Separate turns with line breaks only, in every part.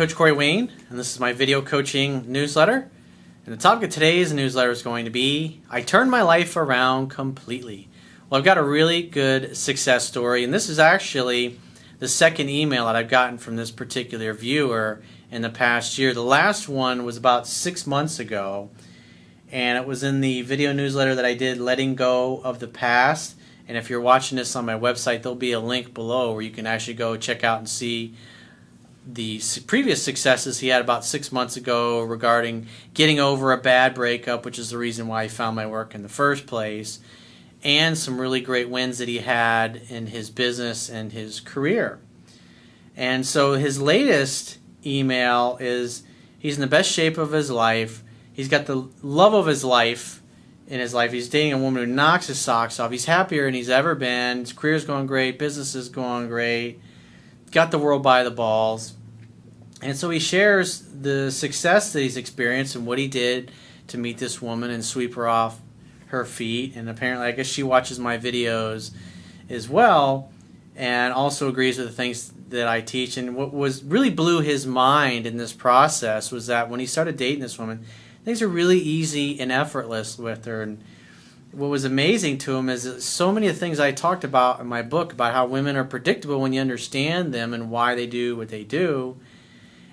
Coach Corey Wayne, and this is my video coaching newsletter. And the topic of today's newsletter is going to be, I turned my life around completely. Well, I've got a really good success story, and this is actually the second email that I've gotten from this particular viewer in the past year. The last one was about 6 months ago, and it was in the video newsletter that I did, Letting Go of the Past. And if you're watching this on my website, there'll be a link below where you can actually go check out and see the previous successes he had about 6 months ago regarding getting over a bad breakup, which is the reason why he found my work in the first place, and some really great wins that he had in his business and his career. And so his latest email is he's in the best shape of his life. He's got the love of his life in his life. He's dating a woman who knocks his socks off. He's happier than he's ever been. His career's going great. Business is going great. Got the world by the balls. And so he shares the success that he's experienced and what he did to meet this woman and sweep her off her feet. And apparently, I guess she watches my videos as well and also agrees with the things that I teach. And what was really blew his mind in this process was that when he started dating this woman, things are really easy and effortless with her. And what was amazing to him is that so many of the things I talked about in my book about how women are predictable when you understand them and why they do what they do.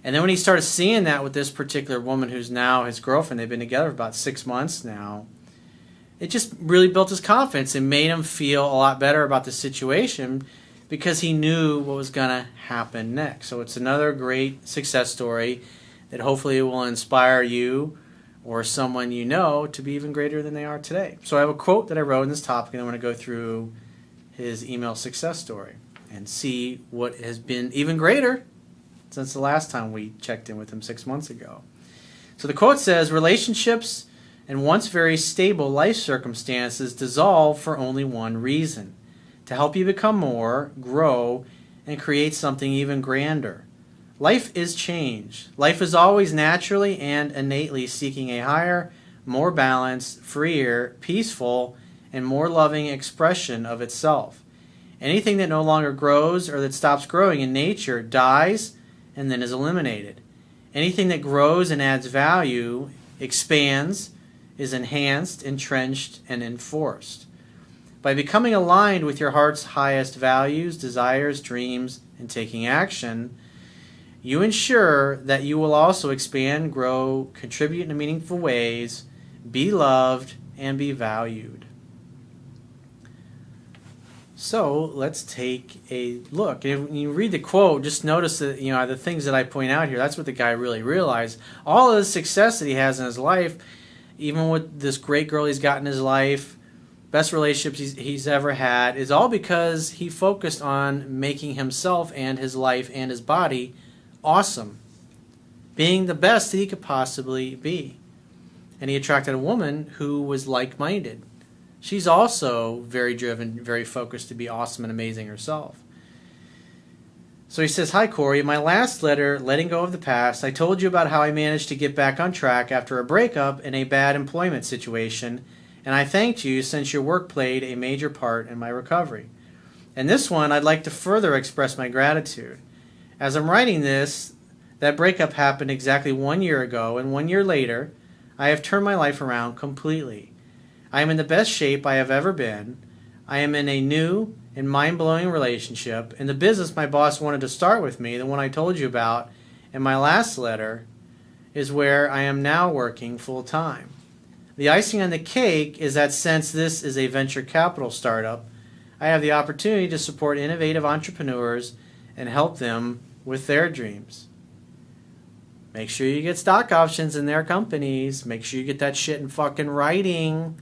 And then when he started seeing that with this particular woman who's now his girlfriend, they've been together for about 6 months now, it just really built his confidence and made him feel a lot better about the situation because he knew what was going to happen next. So it's another great success story that hopefully will inspire you or someone you know to be even greater than they are today. So I have a quote that I wrote in this topic, and I want to go through his email success story and see what has been even greater since the last time we checked in with him 6 months ago. So the quote says, relationships and once very stable life circumstances dissolve for only one reason, to help you become more, grow, and create something even grander. Life is change. Life is always naturally and innately seeking a higher, more balanced, freer, peaceful, and more loving expression of itself. Anything that no longer grows or that stops growing in nature dies and then is eliminated. Anything that grows and adds value, expands, is enhanced, entrenched, and enforced. By becoming aligned with your heart's highest values, desires, dreams, and taking action, you ensure that you will also expand, grow, contribute in meaningful ways, be loved, and be valued. So let's take a look. When you read the quote, just notice that the things that I point out here, that's what the guy really realized. All of the success that he has in his life, even with this great girl he's got in his life, best relationships he's ever had, is all because he focused on making himself and his life and his body awesome, being the best that he could possibly be. And he attracted a woman who was like-minded. She's also very driven, very focused to be awesome and amazing herself. So he says, hi Corey, in my last letter, Letting Go of the Past, I told you about how I managed to get back on track after a breakup in a bad employment situation, and I thanked you since your work played a major part in my recovery. In this one, I'd like to further express my gratitude. As I'm writing this, that breakup happened exactly 1 year ago, and 1 year later, I have turned my life around completely. I am in the best shape I have ever been. I am in a new and mind-blowing relationship, and the business my boss wanted to start with me, the one I told you about in my last letter, is where I am now working full-time. The icing on the cake is that since this is a venture capital startup, I have the opportunity to support innovative entrepreneurs and help them with their dreams. Make sure you get stock options in their companies. Make sure you get that shit in fucking writing.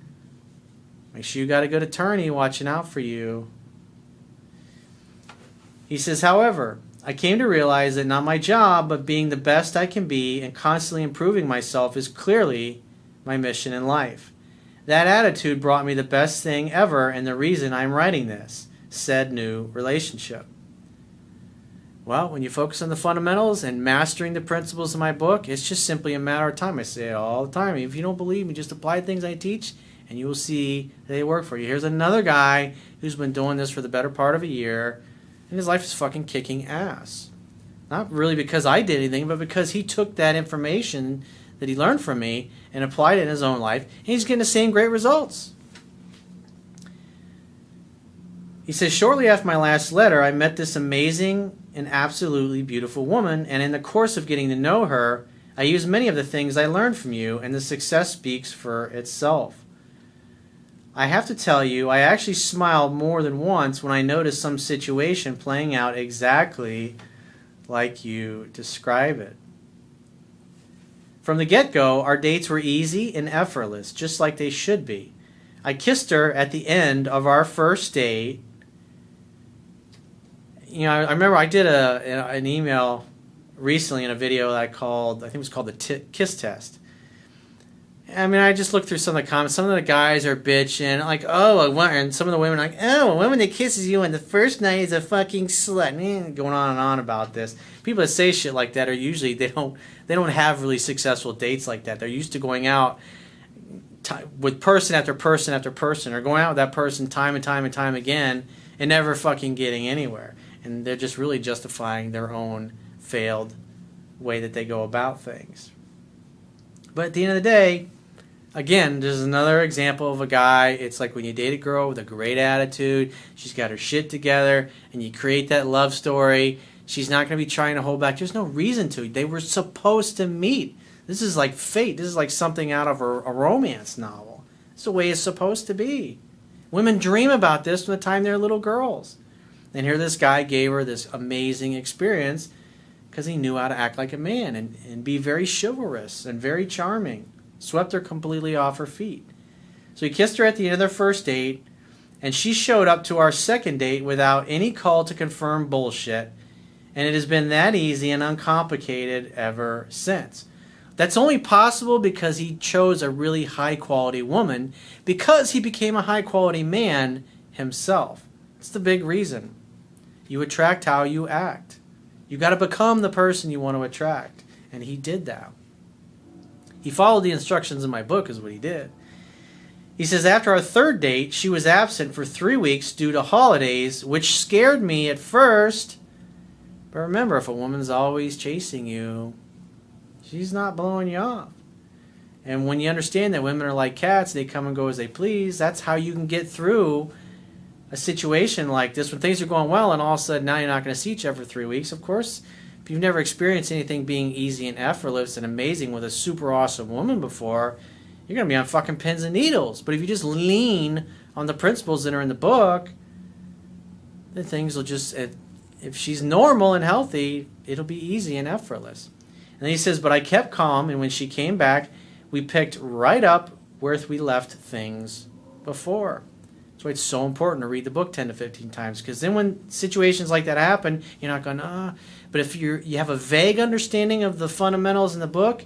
Make sure you got a good attorney watching out for you. He says, however, I came to realize that not my job, but being the best I can be and constantly improving myself is clearly my mission in life. That attitude brought me the best thing ever and the reason I'm writing this, said new relationship. Well, when you focus on the fundamentals and mastering the principles of my book, it's just simply a matter of time. I say it all the time. If you don't believe me, just apply things I teach and you will see they work for you. Here's another guy who's been doing this for the better part of a year, and his life is fucking kicking ass. Not really because I did anything, but because he took that information that he learned from me and applied it in his own life, and he's getting the same great results. He says, shortly after my last letter, I met this amazing and absolutely beautiful woman, and in the course of getting to know her, I used many of the things I learned from you, and the success speaks for itself. I have to tell you, I actually smiled more than once when I noticed some situation playing out exactly like you describe it. From the get-go, our dates were easy and effortless, just like they should be. I kissed her at the end of our first date. I remember I did an email recently in a video that I think it was called the Kiss Test. I mean, I just looked through some of the comments. Some of the guys are bitching, like, and some of the women are like, oh, a woman that kisses you on the first night is a fucking slut. Going on and on about this. People that say shit like that are usually, they don't have really successful dates like that. They're used to going out with person after person after person, or going out with that person time and time and time again and never fucking getting anywhere. And they're just really justifying their own failed way that they go about things. But at the end of the day, again, there's another example of a guy. It's like when you date a girl with a great attitude, she's got her shit together, and you create that love story. She's not going to be trying to hold back. There's no reason to. They were supposed to meet. This is like fate. This is like something out of a romance novel. It's the way it's supposed to be. Women dream about this from the time they're little girls. And here this guy gave her this amazing experience because he knew how to act like a man and be very chivalrous and very charming. Swept her completely off her feet. So he kissed her at the end of their first date, and she showed up to our second date without any call to confirm bullshit, and it has been that easy and uncomplicated ever since. That's only possible because he chose a really high-quality woman, because he became a high-quality man himself. That's the big reason. You attract how you act. You got to become the person you want to attract, and he did that. He followed the instructions in my book is what he did. He says, after our third date, she was absent for 3 weeks due to holidays, which scared me at first. But remember, if a woman's always chasing you, she's not blowing you off. And when you understand that women are like cats, they come and go as they please, that's how you can get through a situation like this when things are going well and all of a sudden now you're not going to see each other for 3 weeks. Of course, if you've never experienced anything being easy and effortless and amazing with a super awesome woman before, you're going to be on fucking pins and needles. But if you just lean on the principles that are in the book, then things will just, if she's normal and healthy, it'll be easy and effortless. And he says, but I kept calm, and when she came back, we picked right up where we left things before. That's why it's so important to read the book 10 to 15 times, because then when situations like that happen, you're not going, But if you have a vague understanding of the fundamentals in the book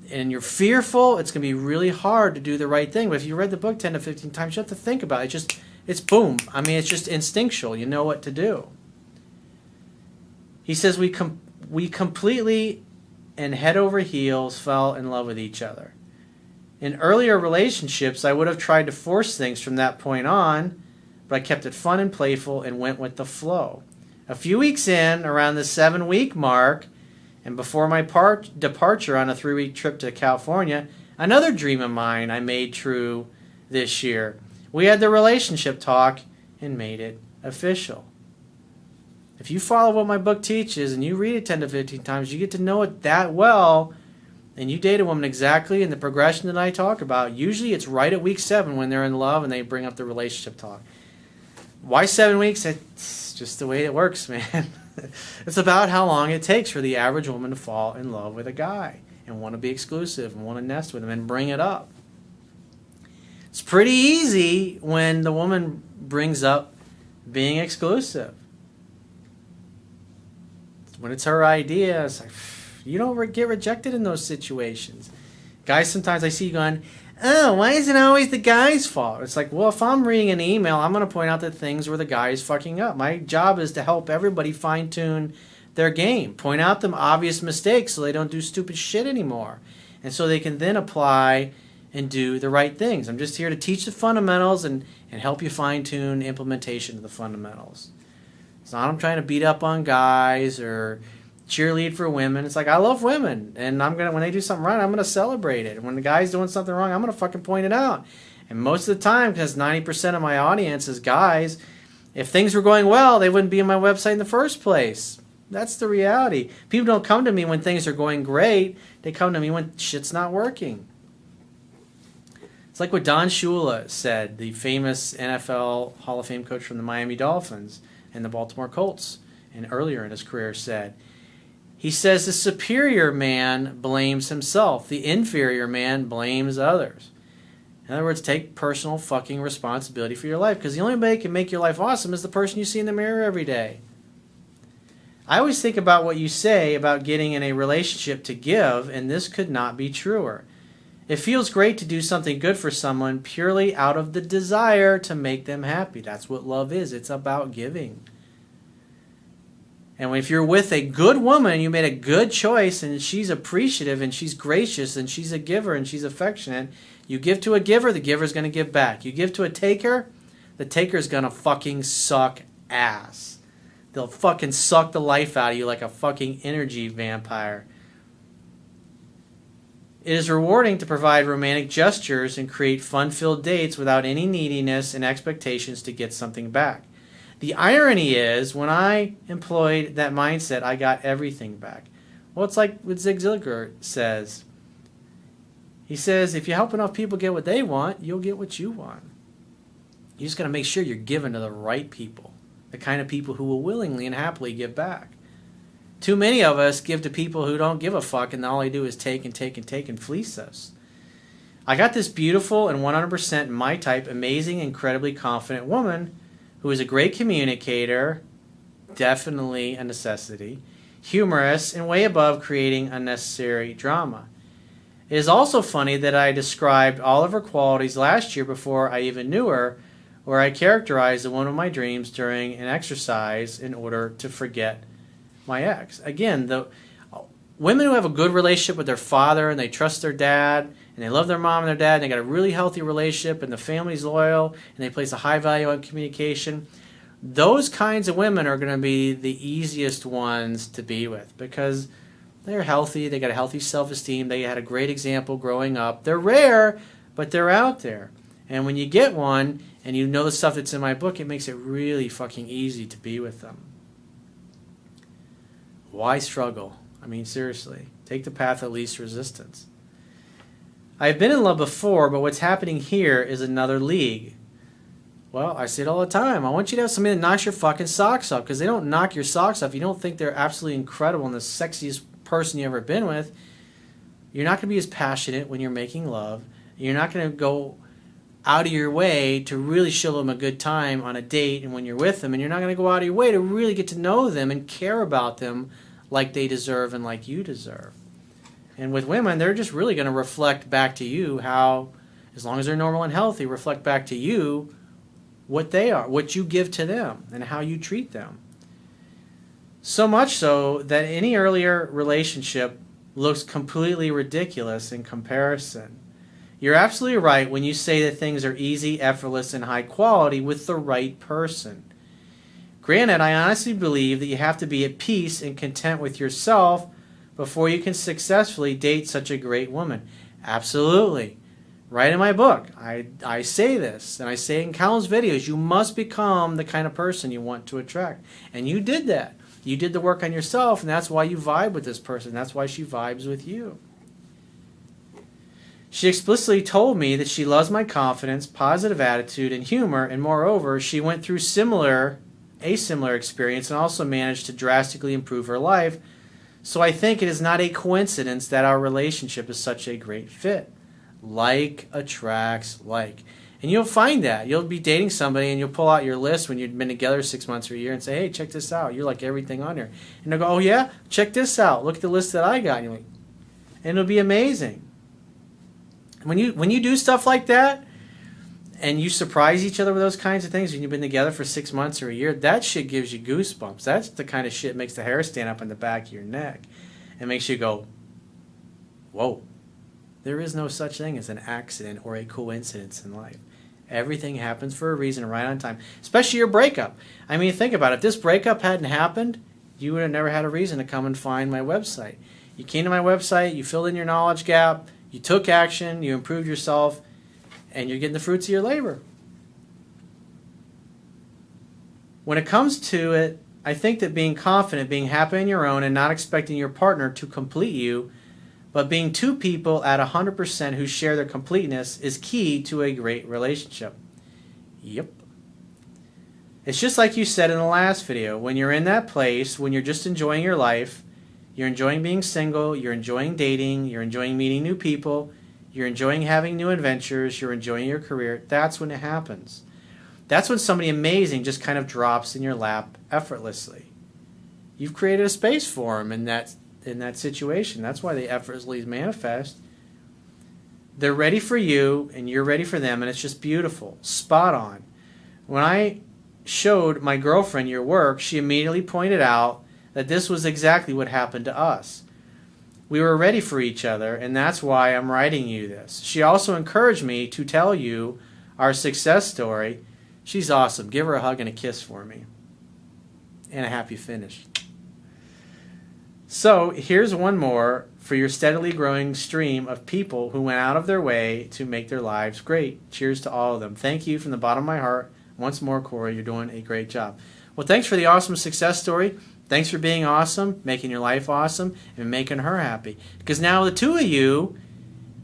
and you're fearful, it's going to be really hard to do the right thing. But if you read the book 10 to 15 times, you have to think about it. It's boom. I mean, it's just instinctual. You know what to do. He says we completely and head over heels fell in love with each other. In earlier relationships, I would have tried to force things from that point on, but I kept it fun and playful and went with the flow. A few weeks in, around the 7-week mark, and before my departure on a 3-week trip to California, another dream of mine I made true this year. We had the relationship talk and made it official. If you follow what my book teaches and you read it 10 to 15 times, you get to know it that well, and you date a woman exactly in the progression that I talk about. Usually it's right at week 7 when they're in love and they bring up the relationship talk. Why 7 weeks? It's just the way it works, man. It's about how long it takes for the average woman to fall in love with a guy and want to be exclusive and want to nest with him and bring it up. It's pretty easy when the woman brings up being exclusive. When it's her idea, it's like, you don't get rejected in those situations. Guys, sometimes I see you going, oh, why is it always the guy's fault? It's like, well, if I'm reading an email, I'm going to point out that things where the guy is fucking up. My job is to help everybody fine-tune their game. Point out them obvious mistakes so they don't do stupid shit anymore. And so they can then apply and do the right things. I'm just here to teach the fundamentals and help you fine-tune implementation of the fundamentals. It's not I'm trying to beat up on guys or cheerlead for women. It's like, I love women, and when they do something right, I'm gonna celebrate it. And when the guy's doing something wrong, I'm gonna fucking point it out. And most of the time, because 90% of my audience is guys, if things were going well, they wouldn't be on my website in the first place. That's the reality. People don't come to me when things are going great. They come to me when shit's not working. It's like what Don Shula said, the famous NFL Hall of Fame coach from the Miami Dolphins and the Baltimore Colts, and earlier in his career said. He says the superior man blames himself. The inferior man blames others. In other words, take personal fucking responsibility for your life, because the only way that can make your life awesome is the person you see in the mirror every day. I always think about what you say about getting in a relationship to give, and this could not be truer. It feels great to do something good for someone purely out of the desire to make them happy. That's what love is. It's about giving. And if you're with a good woman, you made a good choice, and she's appreciative, and she's gracious, and she's a giver, and she's affectionate, you give to a giver, the giver's going to give back. You give to a taker, the taker's going to fucking suck ass. They'll fucking suck the life out of you like a fucking energy vampire. It is rewarding to provide romantic gestures and create fun-filled dates without any neediness and expectations to get something back. The irony is, when I employed that mindset, I got everything back. Well, it's like what Zig Ziglar says. He says, if you help enough people get what they want, you'll get what you want. You just got to make sure you're giving to the right people, the kind of people who will willingly and happily give back. Too many of us give to people who don't give a fuck, and all they do is take and take and take and fleece us. I got this beautiful and 100% my type, amazing, incredibly confident woman who is a great communicator, definitely a necessity, humorous, and way above creating unnecessary drama. It is also funny that I described all of her qualities last year before I even knew her, where I characterized the one of my dreams during an exercise in order to forget my ex. Again, the women who have a good relationship with their father, and they trust their dad, and they love their mom and their dad, and they got a really healthy relationship, and the family's loyal, and they place a high value on communication, those kinds of women are going to be the easiest ones to be with, because they're healthy, they got a healthy self-esteem, they had a great example growing up. They're rare, but they're out there. And when you get one, and you know the stuff that's in my book, it makes it really fucking easy to be with them. Why struggle? I mean, seriously, take the path of least resistance. I've been in love before, but what's happening here is another league. Well, I say it all the time. I want you to have somebody that knocks your fucking socks off, because they don't knock your socks off. You don't think they're absolutely incredible and the sexiest person you've ever been with. You're not going to be as passionate when you're making love. You're not going to go out of your way to really show them a good time on a date and when you're with them, and you're not going to go out of your way to really get to know them and care about them like they deserve and like you deserve. And with women, they're just really going to reflect back to you how, as long as they're normal and healthy, reflect back to you what they are, what you give to them, and how you treat them. So much so that any earlier relationship looks completely ridiculous in comparison. You're absolutely right when you say that things are easy, effortless, and high quality with the right person. Granted, I honestly believe that you have to be at peace and content with yourself before you can successfully date such a great woman. Absolutely. Right in my book, I say this, and I say it in countless videos. You must become the kind of person you want to attract. And you did that. You did the work on yourself, and that's why you vibe with this person. That's why she vibes with you. She explicitly told me that she loves my confidence, positive attitude, and humor, and moreover, she went through a similar experience and also managed to drastically improve her life. So I think it is not a coincidence that our relationship is such a great fit. Like attracts like. And you'll find that. You'll be dating somebody and you'll pull out your list when you've been together 6 months or a year and say, hey, check this out. You're like everything on here. And they'll go, oh yeah? Check this out. Look at the list that I got. And you're like, and it'll be amazing. When you do stuff like that, and you surprise each other with those kinds of things, when you've been together for 6 months or a year, that shit gives you goosebumps. That's the kind of shit that makes the hair stand up on the back of your neck and makes you go, whoa. There is no such thing as an accident or a coincidence in life. Everything happens for a reason right on time, especially your breakup. I mean, think about it. If this breakup hadn't happened, you would have never had a reason to come and find my website. You came to my website, you filled in your knowledge gap, you took action, you improved yourself, and you're getting the fruits of your labor. When it comes to it, I think that being confident, being happy on your own, and not expecting your partner to complete you, but being two people at 100% who share their completeness is key to a great relationship. Yep. It's just like you said in the last video. When you're in that place, when you're just enjoying your life, you're enjoying being single, you're enjoying dating, you're enjoying meeting new people, you're enjoying having new adventures, you're enjoying your career, that's when it happens. That's when somebody amazing just kind of drops in your lap effortlessly. You've created a space for them in that situation. That's why they effortlessly manifest. They're ready for you, and you're ready for them, and it's just beautiful. Spot on. When I showed my girlfriend your work, she immediately pointed out that this was exactly what happened to us. We were ready for each other, and that's why I'm writing you this. She also encouraged me to tell you our success story. She's awesome. Give her a hug and a kiss for me. And a happy finish. So here's one more for your steadily growing stream of people who went out of their way to make their lives great. Cheers to all of them. Thank you from the bottom of my heart. Once more, Corey, you're doing a great job. Well, thanks for the awesome success story. Thanks for being awesome, making your life awesome, and making her happy. Because now the two of you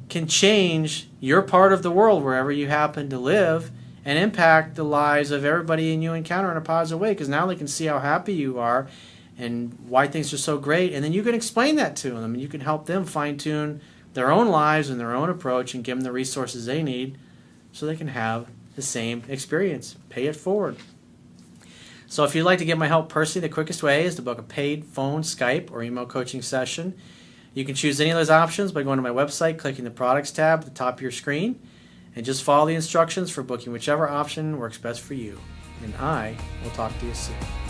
can change your part of the world wherever you happen to live and impact the lives of everybody you encounter in a positive way, because now they can see how happy you are and why things are so great, and then you can explain that to them, and you can help them fine-tune their own lives and their own approach and give them the resources they need so they can have the same experience. Pay it forward. So if you'd like to get my help personally, the quickest way is to book a paid phone, Skype, or email coaching session. You can choose any of those options by going to my website, clicking the Products tab at the top of your screen, and just follow the instructions for booking whichever option works best for you. And I will talk to you soon.